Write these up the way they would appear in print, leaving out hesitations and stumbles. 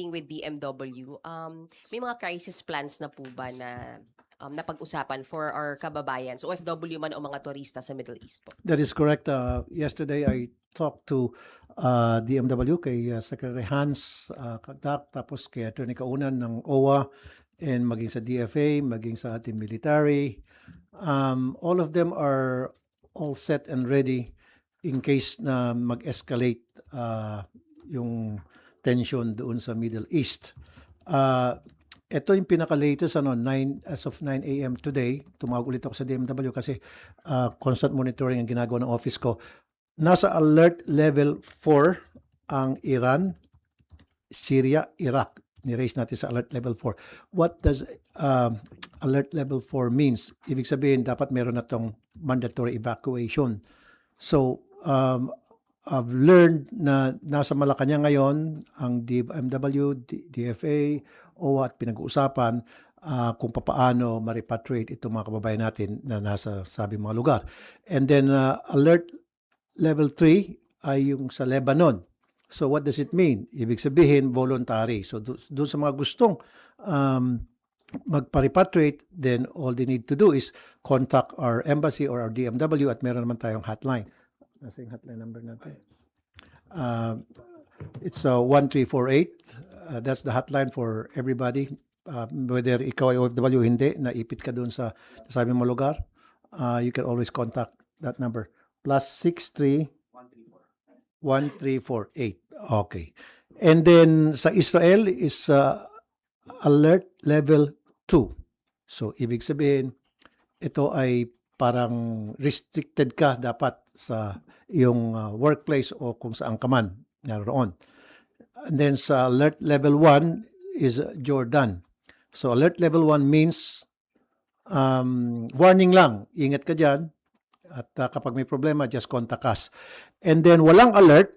meeting with DMW, may mga crisis plans na po ba na napag-usapan for our kababayan, so OFW man o mga turista sa Middle East po? That is correct. Yesterday, I talked to DMW, kay Secretary Hans Kagdak, tapos kay Attorney Kaunan ng OWA, and maging sa DFA, maging sa ating military. All of them are all set and ready in case na mag-escalate yung tension doon sa Middle East. Ito yung pinaka-latest, as of 9 a.m. today, tumawag ulit ako sa DMW kasi constant monitoring ang ginagawa ng office ko. Nasa alert level 4 ang Iran, Syria, Iraq. Ni-raise natin sa alert level 4. What does alert level 4 means? Ibig sabihin, dapat meron na tong mandatory evacuation. So, I've learned na nasa Malacanang ngayon ang DMW, DFA, OWA at pinag-uusapan kung paano ma-repatriate itong mga kababayan natin na nasa sabing mga lugar. And then alert level 3 ay yung sa Lebanon. So what does it mean? Ibig sabihin voluntary. So doon sa mga gustong magpa-repatriate, then all they need to do is contact our embassy or our DMW at meron naman tayong hotline. Nasa yung hotline number natin? It's 1348. That's the hotline for everybody. Whether ikaw ay OFW o hindi, naipit ka doon sa sabi mo lugar, you can always contact that number. +63 1348. Okay. And then sa Israel is alert level 2. So ibig sabihin, ito ay parang restricted ka dapat sa iyong workplace o kung saan ka man naroon. And then sa alert level 1 is Jordan. So alert level 1 means warning lang, ingat ka dyan. At kapag may problema, just contact us. And then walang alert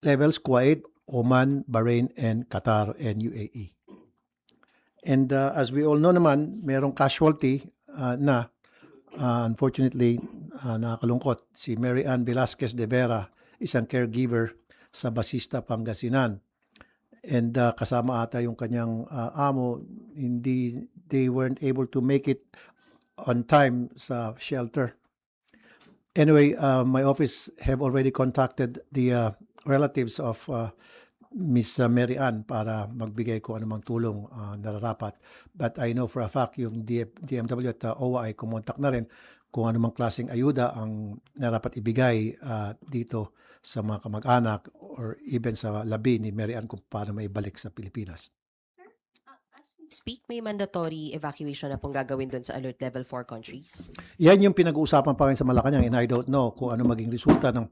levels, Kuwait, Oman, Bahrain, and Qatar, and UAE. And as we all know naman, merong casualty na unfortunately, nakakalungkot, si Mary Ann Velasquez de Vera, isang caregiver sa Basista, Pangasinan. And kasama ata yung kanyang amo, they weren't able to make it on time sa shelter. Anyway, my office have already contacted the relatives of Miss Mary Ann para magbigay ko anumang tulong nararapat. But I know for a fact yung DMW at OWA ay kumontak na rin kung anumang klaseng ayuda ang narapat ibigay dito sa mga kamag-anak or even sa labi ni Mary Ann kung paano maibalik sa Pilipinas. Speak, may mandatory evacuation na pong gagawin doon sa alert level 4 countries? Yan yung pinag-uusapan pa rin sa Malacanang, and I don't know kung ano maging resulta ng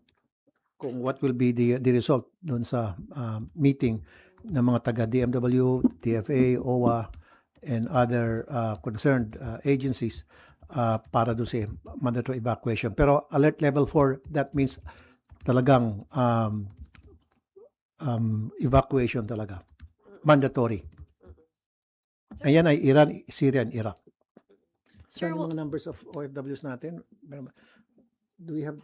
kung what will be the result doon sa meeting ng mga taga DMW, TFA, OWA, and other concerned agencies para doon sa mandatory evacuation. Pero alert level 4, that means talagang evacuation talaga. Mandatory. Ayan ay Iran, Syria, and Iraq. Sir, Saan yung mga numbers of OFWs natin? Do we have...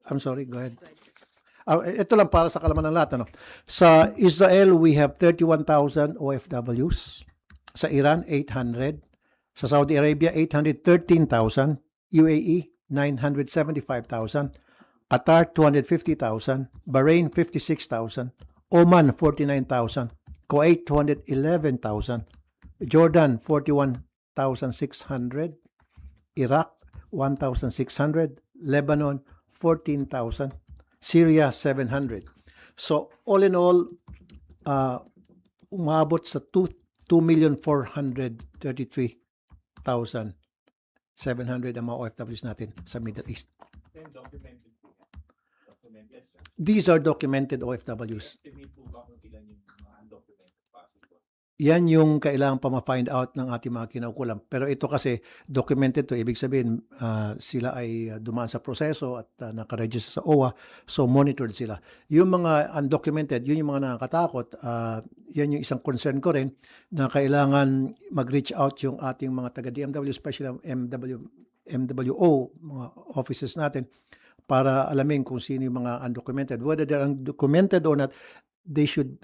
I'm sorry, go ahead. Ito lang para sa kalaman ng lahat. Sa Israel, we have 31,000 OFWs. Sa Iran, 800. Sa Saudi Arabia, 813,000. UAE, 975,000. Qatar, 250,000. Bahrain, 56,000. Oman, 49,000. Kuwait, 211,000. Jordan, 41,600. Iraq, 1,600. Lebanon, 14,000. Syria, 700. So, all in all, umabot sa 2,433,700 ang mga OFWs natin sa Middle East. These are documented OFWs. Yan yung kailangan pa ma-find out ng ating mga kinaukulan. Pero ito kasi documented to, ibig sabihin sila ay dumaan sa proseso at nakaregister sa OWA, so monitored sila. Yung mga undocumented, yun yung mga nakakatakot. Yan yung isang concern ko rin na kailangan mag-reach out yung ating mga taga-DMW, especially MWO, mga offices natin, para alamin kung sino yung mga undocumented. Whether they're undocumented or not, they should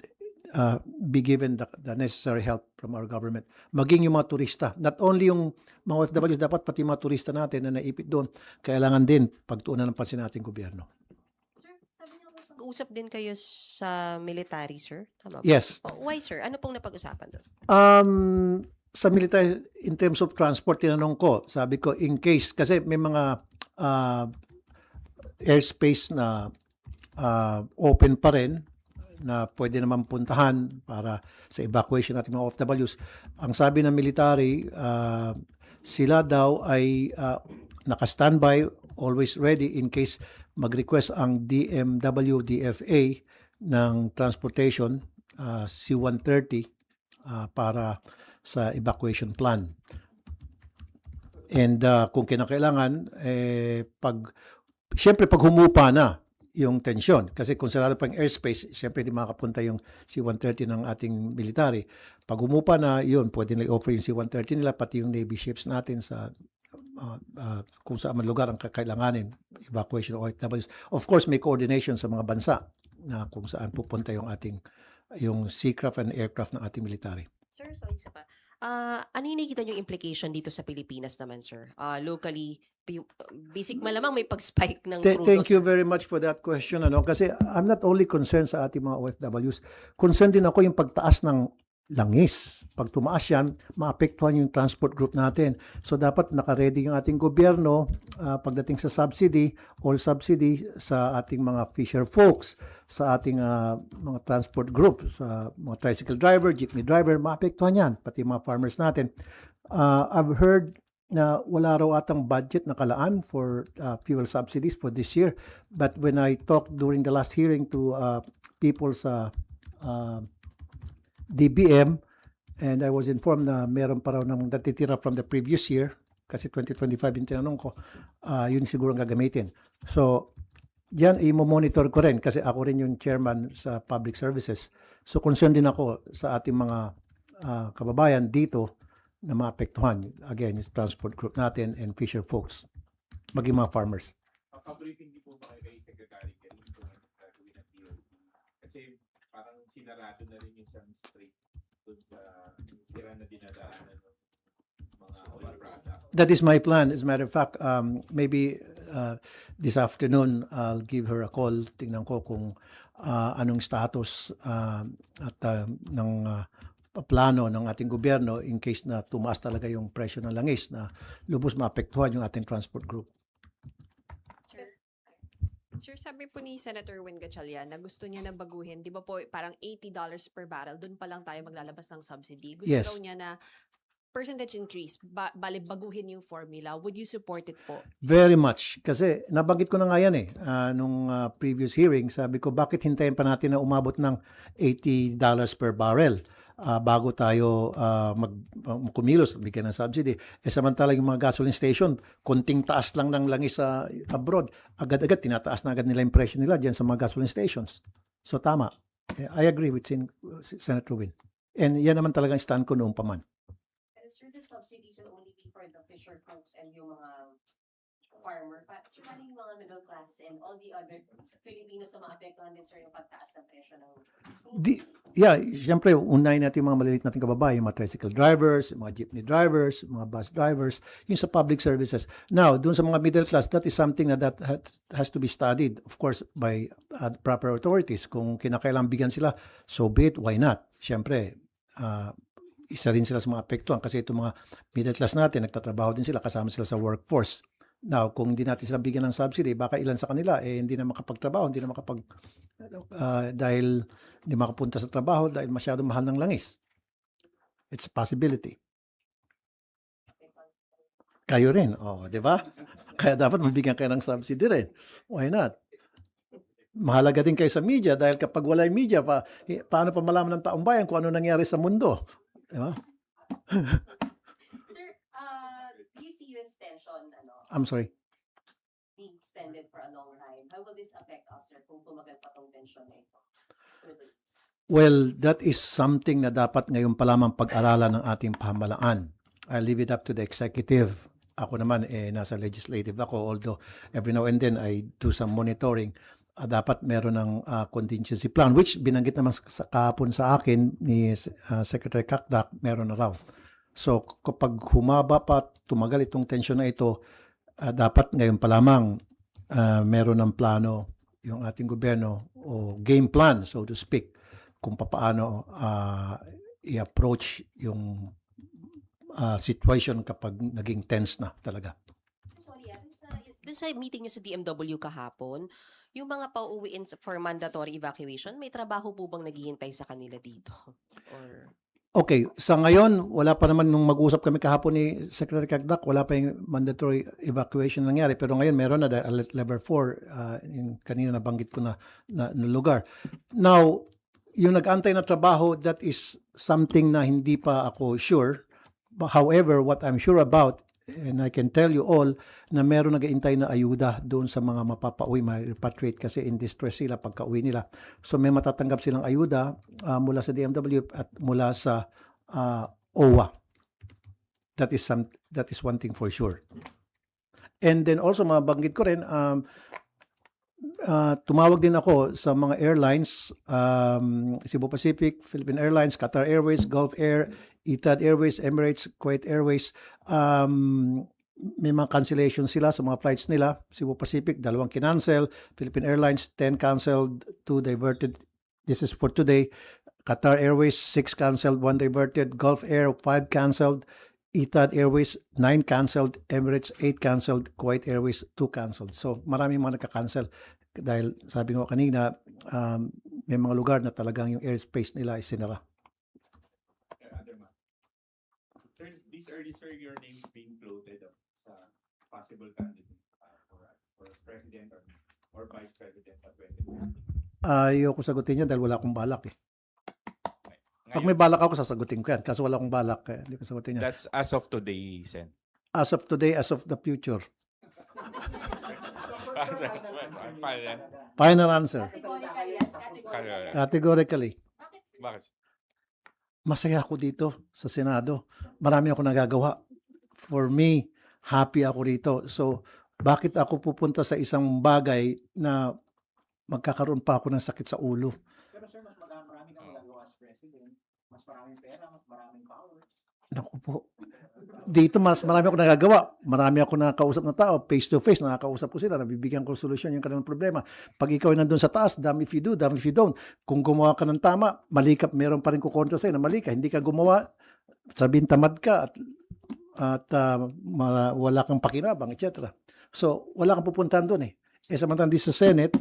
be given the necessary help from our government. Maging yung mga turista. Not only yung mga OFWs, dapat pati mga turista natin na naipit doon, kailangan din pagtuunan ng pansin natin gobyerno. Sir, sabi niyo mag-uusap din kayo sa military, sir? Tama ba? Yes. Why, sir? Ano pong napag-usapan doon? Sa military, in terms of transport, tinanong ko, sabi ko, in case, kasi may mga airspace na open pa rin, na pwede naman puntahan para sa evacuation natin mga OFWs. Ang sabi ng military, sila daw ay naka-standby, always ready in case mag-request ang DMW, DFA ng transportation, C-130, para sa evacuation plan. And kung kinakailangan, siyempre pag humupa na yung tensyon, kasi kung sarado pa yung airspace, siyempre di makapunta yung C-130 ng ating military. Pag humupa na, yun, pwede nila offer yung C-130 nila, pati yung Navy ships natin sa kung saan man lugar ang kakailanganin, evacuation of OFWs. Of course, may coordination sa mga bansa na kung saan pupunta yung seacraft and aircraft ng ating military. Sir, so isa pa. Ano yung nakikita yung implication dito sa Pilipinas naman, sir? Locally, basic malamang may pag-spike ng crudo. Thank you sir. very much for that question. Kasi I'm not only concerned sa ating mga OFWs, concerned din ako yung pagtaas ng langis. Pag tumaas yan, maapektuhan yung transport group natin. So dapat nakaready yung ating gobyerno pagdating sa subsidy sa ating mga fisher folks, sa ating mga transport group, sa mga tricycle driver, jeepney driver, maapektuhan yan, pati mga farmers natin. I've heard na wala raw atang budget nakalaan for fuel subsidies for this year. But when I talked during the last hearing to people sa DBM, and I was informed na meron pa raw ng natitira from the previous year, kasi 2025 yung tinanong ko, yun siguro ang gagamitin. So, yan i-monitor ko rin kasi ako rin yung chairman sa public services. So, concerned din ako sa ating mga kababayan dito na maapektuhan. Again, yung transport group natin and fisher folks, maging mga farmers. Pabriefing din po ba kayo kay Secretary Garin kung anong gagawin ng DOT? Kasi parang sinarado na rin yung Sam Street doon sa sira na dinadaanan ng mga oil products. That is my plan. As a matter of fact, maybe this afternoon, I'll give her a call. Tingnan ko kung anong status at ng plano ng ating gobyerno in case na tumaas talaga yung presyo ng langis na lubos maapektuhan yung ating transport group. Sir, sabi po ni Senator Win Gatchalian na gusto niya na baguhin, di ba po parang $80 per barrel, doon pa lang tayo maglalabas ng subsidy. Gusto Yes. daw niya na percentage increase, bali baguhin yung formula. Would you support it po? Very much. Kasi nabanggit ko na nga yan nung previous hearing, sabi ko bakit hintayin pa natin na umabot ng $80 per barrel bago tayo kumilos, bigyan ng subsidy. Samantala yung mga gasoline station, konting taas lang ng langis sa abroad, agad-agad tinataas na agad nila yung presyo nila dyan sa mga gasoline stations. So tama. I agree with Senator Win. And yan naman talagang stand ko noong pa man. Sir, the subsidies will only be for the fisher folks and yung mga farmer. Sir, paano yung mga middle class and all the other Filipinos na maapektuhan din, sir, yung pagtaas ng presyo ng Siyempre, unahin natin yung mga maliliit nating kababayan, yung mga tricycle drivers, yung mga jeepney drivers, yung mga bus drivers, yung sa public services. Now, dun sa mga middle class, that is something that has to be studied, of course, by proper authorities. Kung kinakailangan bigyan sila, so be it, why not? Siyempre, isa rin sila sa mga apektuhan kasi itong mga middle class natin, nagtatrabaho din sila, kasama sila sa workforce. Now, kung hindi natin sila bigyan ng subsidy, baka ilan sa kanila hindi na makapagtrabaho, hindi na dahil hindi makapunta sa trabaho dahil masyadong mahal ng langis. It's a possibility. Kayo rin, di ba? Kaya dapat mabigyan kayo ng subsidy rin. Why not? Mahalaga din kayo sa media dahil kapag wala yung media, paano pa malaman ng taong bayan kung ano nangyari sa mundo? Di ba? Sir, do you see this tension, I'm sorry. being extended for a long time? How will this affect us, sir, kung tumagal pa tong tension na ito? Well, that is something na dapat ngayon pa lamang pag-aralan ng ating pamahalaan. I leave it up to the executive. Ako naman, nasa legislative ako, although every now and then I do some monitoring. dapat meron ng contingency plan, which binanggit naman kahapon sa akin ni Secretary Kakdak, meron na raw. So kapag humaba pa, tumagal itong tensyon na ito, dapat ngayon pa lamang meron ng plano yung ating gobyerno o game plan, so to speak, kung paano i-approach yung situation kapag naging tense na talaga. Sorry, dun sa meeting nyo sa DMW kahapon, yung mga pauuwiin for mandatory evacuation, may trabaho po bang naghihintay sa kanila dito? Or Okay, sa ngayon, wala pa naman nung mag-usap kami kahapon ni Secretary Kakdak, wala pa yung mandatory evacuation nangyari. Pero ngayon, meron na dahil level 4, yung kanina nabanggit ko na lugar. Now, yung nag-antay na trabaho, that is something na hindi pa ako sure. However, what I'm sure about, and I can tell you all, na meron nag-aantay na ayuda doon sa mga mapapauwi, ma-repatriate kasi in distress sila pagka-uwi nila. So may matatanggap silang ayuda mula sa DMW at mula sa OWA. That is one thing for sure. And then also mabanggit ko rin, tumawag din ako sa mga airlines, Cebu Pacific, Philippine Airlines, Qatar Airways, Gulf Air, Etihad Airways, Emirates, Kuwait Airways. May mga cancellation sila sa mga flights nila. Cebu Pacific, 2 kinancel. Philippine Airlines, 10 canceled, 2 diverted. This is for today. Qatar Airways, 6 canceled, 1 diverted. Gulf Air, 5 canceled. Etihad Airways, 9 canceled. Emirates, 8 canceled. Kuwait Airways, 2 canceled. So maraming mga nagka-cancel. Dahil sabi ko kanina, may mga lugar na talagang yung airspace nila ay sinara. Sir, this early, sir, your name's being floated sa possible candidate for president or vice president sa 2020. Ayoko sagutin yan dahil wala akong balak eh. Pag may balak ako, sasagutin ko yan. Kaso wala akong balak, hindi ko sagutin yan. That's as of today, Sen. As of today, as of the future. Final answer. Categorically. Bakit? Masaya ako dito sa Senado. Marami ako nagagawa. For me, happy ako dito. So, bakit ako pupunta sa isang bagay na magkakaroon pa ako ng sakit sa ulo? Pero sir, mas marami kang nagagawa as president. Mas maraming pera, mas maraming power. Naku po. Dito mas marami ako nagagawa. Marami ako nakakausap na tao. Face to face, nakakausap ko sila. Nabibigyan ko solusyon yung kanilang problema. Pag ikaw ay nandun sa taas, damn if you do, damn if you don't. Kung gumawa ka ng tama, mali ka, meron pa rin kukontra sa'yo na mali ka. Hindi ka gumawa, sabihin tamad ka at wala kang pakinabang, etc. So, wala kang pupuntahan doon eh. Samantalang di sa Senate,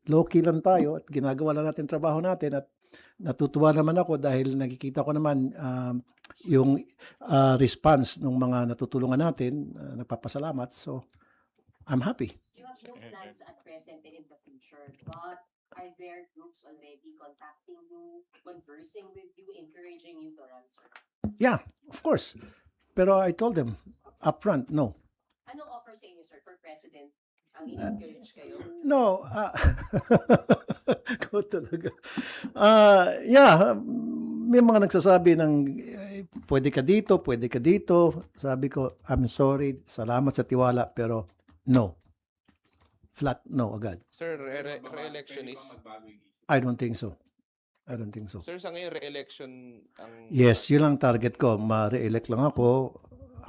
low-key lang tayo at ginagawa lang natin trabaho natin at natutuwa naman ako dahil nakikita ko naman yung response ng mga natutulungan natin, nagpapasalamat. So, I'm happy. You have no plans at present and in the future, but are there groups already contacting you, conversing with you, encouraging you to run, sir? Yeah, of course. Pero I told them upfront, no. Anong offer sa inyo, sir, for president? Ang i-encourage kayo? No. Ko talaga. Yeah, may mga nagsasabi ng pwede ka dito, pwede ka dito. Sabi ko, I'm sorry, salamat sa tiwala, pero no. Flat no agad. Sir, re-election is... I don't think so. I don't think so. Sir, sa ngayon, re-election ang... Yes, yun lang target ko. Ma-re-elect lang ako.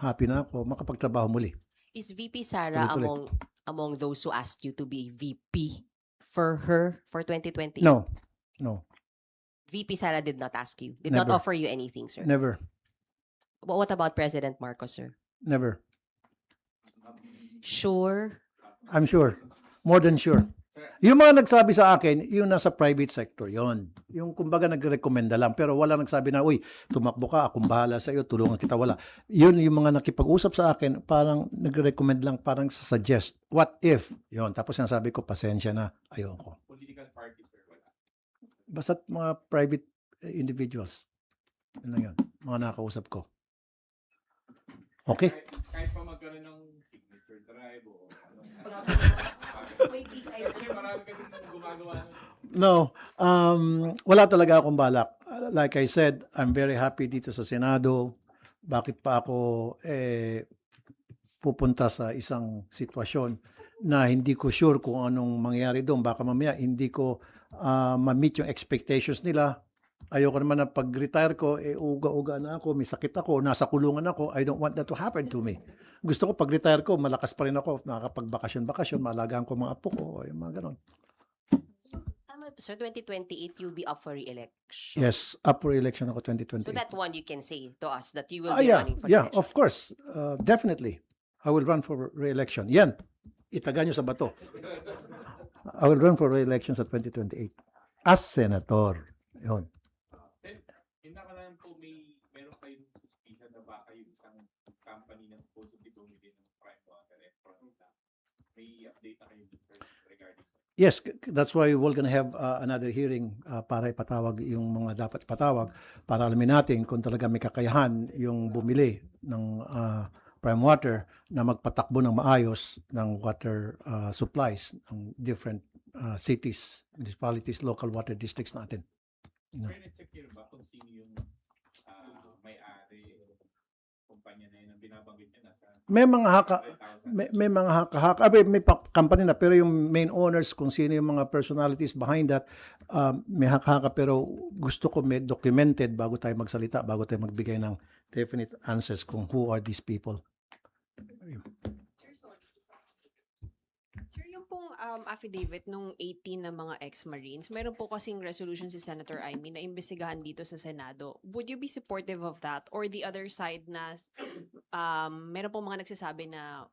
Happy na ako. Makapagtrabaho muli. is VP Sara Tuloy-tuloy. among those who asked you to be VP for her for 2020? No. VP Sara did not ask you, did not Never. offer you anything, sir. Never. What about President Marcos, sir? Never. Sure. I'm sure. More than sure. Yung mga nagsabi sa akin, yung nasa private sector yon. Yung kumbaga nagrekomenda lang, pero wala nagsabi na, uy, tumakbo ka, akong bahala sa iyo, tulungan kita, wala. Yun yung mga nakipag-usap sa akin, parang nagrecommend lang, parang suggest. What if? Yon. Tapos sinasabi ko, pasensya na, ayoko. Political party, sir, wala. Basta't mga private individuals. Yun lang yun. Mga nakausap ko. Okay. Kahit pa magkaroon ng signature drive o ano. Wait, Kasi marami kasi gumagawa ng No, wala talaga akong balak. Like I said, I'm very happy dito sa Senado. Bakit pa ako pupunta sa isang sitwasyon na hindi ko sure kung anong mangyayari doon. Baka mamaya hindi ko ma-meet yung expectations nila. Ayoko naman na pag-retire ko, uga-uga na ako, may sakit ako, nasa kulungan ako. I don't want that to happen to me. Gusto ko pag-retire ko, malakas pa rin ako, nakakapag-bakasyon-bakasyon, maalagaan ko mga apo ko, yung mga ganon. Tama, sir, 2028 you'll be up for re-election. Yes, up for election ako So 2028. that one you can say to us that you will be Yeah, running for yeah, election. of course. Definitely. I will run for re-election. Yan, itaga nyo sa bato. I will run for re-election sa 2028 as senator. Yun. Then, yung nakaraan po meron kayong suspicion na baka yung isang company na supposedly bumili ng prime water and from that. May update na kayo dito regarding that. Yes, that's why we're gonna have another hearing para ipatawag yung mga dapat ipatawag para alamin natin kung talaga may kakayahan yung bumili ng prime water na magpatakbo ng maayos ng water supplies ng different cities, municipalities, local water districts natin. No. Pero na-check nyo ba kung sino yung may-ari kumpanya na yun ang binabanggit nyo nasa May mga haka, 100,000? may mga haka-haka, may company na, pero yung main owners, kung sino yung mga personalities behind that, may haka-haka, pero gusto ko may documented bago tayo magsalita, bago tayo magbigay ng definite answers kung who are these people. Sir, yung pong affidavit nung 18 na mga ex-Marines, meron po kasing resolution si Senator Amy na imbestigahan dito sa Senado. Would you be supportive of that? Or the other side na meron pong mga nagsasabi na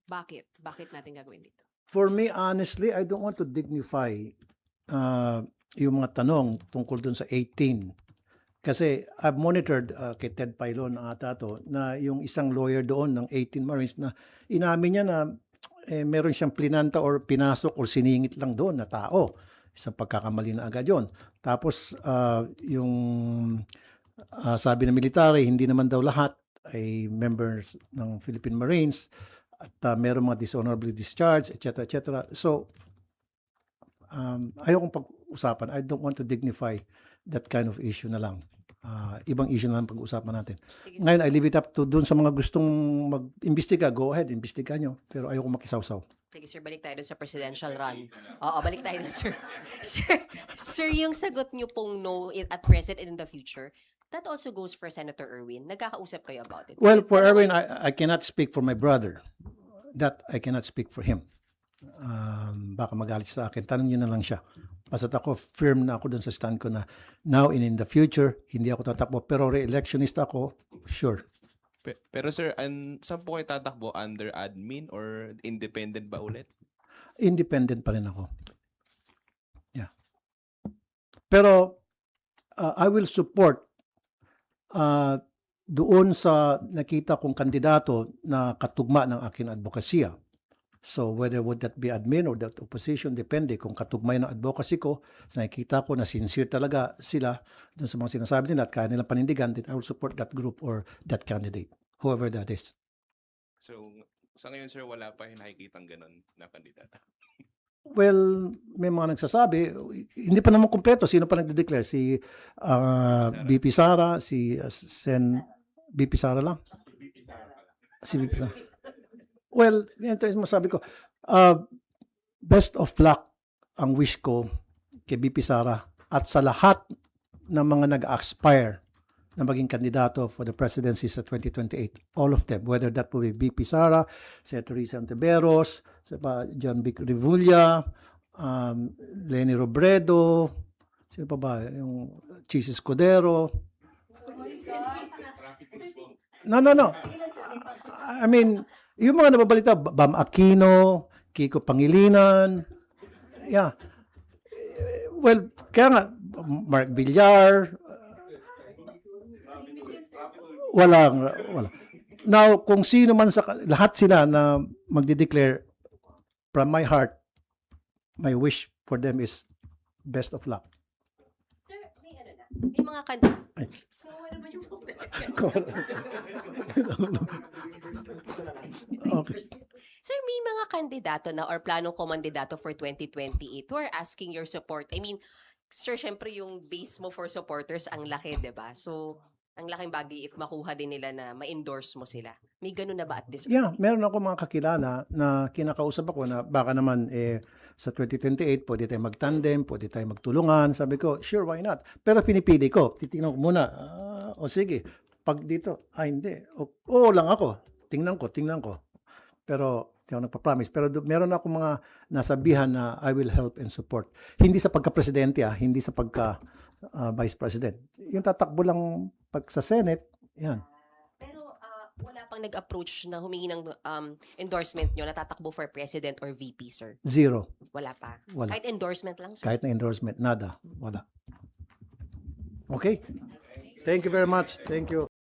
bakit natin gagawin dito? For me, honestly, I don't want to dignify yung mga tanong tungkol dun sa 18. Kasi I've monitored kay Ted Pailon ata to, na yung isang lawyer doon ng 18 Marines na inamin niya na meron siyang plinanta or pinasok or siningit lang doon na tao. Isang pagkakamali na agad yun. Tapos yung sabi ng military, hindi naman daw lahat ay members ng Philippine Marines at meron mga dishonorably discharged, etc. etc. So, ayokong pag-usapan. I don't want to dignify that kind of issue na lang. Ibang issue na lang pag-usapan natin. Ngayon, I leave it up to dun sa mga gustong mag-imbestiga. Go ahead, imbestiga nyo. Pero ayoko makisawsaw. Sige, sir, balik tayo dun sa presidential run. Oo, balik tayo dun, sir. Sir, yung sagot niyo pong no at present and in the future, that also goes for Senator Erwin. Nagkakausap kayo about it? Well, for Dalawa Erwin, I cannot speak for my brother. That I cannot speak for him. Baka magalit sa akin. Tanong nyo na lang siya. Basta't ako, firm na ako dun sa stand ko na now and in the future, hindi ako tatakbo. Pero re-electionist ako, sure. Pero sir, saan po kayo tatakbo? Under admin or independent ba ulit? Independent pa rin ako. Yeah. Pero I will support doon sa nakita kong kandidato na katugma ng aking advokasya. So whether would that be admin or that opposition, depende kung katugmay ng advocacy ko, sa nakikita ko na sincere talaga sila doon sa mga sinasabi nila at kaya nilang panindigan, then I will support that group or that candidate, whoever that is. So, sa ngayon sir, wala pa nakikitang ganun na kandidato. Well, may mga nagsasabi, hindi pa naman kumpleto. Sino pa nagde-declare? Si BP Sara, si Sen BP Sara lang? Si BP Sara. Well, ito yung masabi ko. Best of luck ang wish ko kay BP Sara at sa lahat ng mga nag-aspire na maging kandidato for the presidency sa 2028. All of them, whether that will be BP Sara, Senator Risa Antiveros, John Vic Revulla, Leni Robredo, sino pa ba? Yung Chis Escudero. No. I mean, yung mga nababalita, Bam Aquino, Kiko Pangilinan, yeah. Well, kaya nga, Mark Villar, wala. Now, kung sino man sa, lahat sila na magde-declare, from my heart, my wish for them is best of luck. Sir, may ano na? May mga kandidato. Ay. Kawawa naman yung phone. Okay. Sir, may mga kandidato na or planong kumandidato for 2028 who are asking your support. I mean, sir, syempre yung base mo for supporters ang laki, di ba? So, Ang laking bagay if makuha din nila na ma-endorse mo sila. May ganun na ba at this Yeah, early? meron ako mga kakilala na kinakausap ako na baka naman sa 2028 pwede tayo magtandem, pwede tayo magtulungan. Sabi ko, sure, why not? Pero pinipili ko. Titingnan ko muna. O sige, pag dito, hindi. Oo lang ako. Tingnan ko. Pero hindi ako nagpa-promise. Pero meron ako mga nasabihan na I will help and support. Hindi sa pagka-presidente, hindi sa pagka-vice president. Yung tatakbo lang pag sa Senate, yan. Pero wala pang nag-approach na humingi ng endorsement nyo na tatakbo for president or VP, sir? Zero. Wala pa. Wala. Kahit endorsement lang, sir? Kahit na endorsement, nada. Wala. Okay? Thank you very much. Thank you.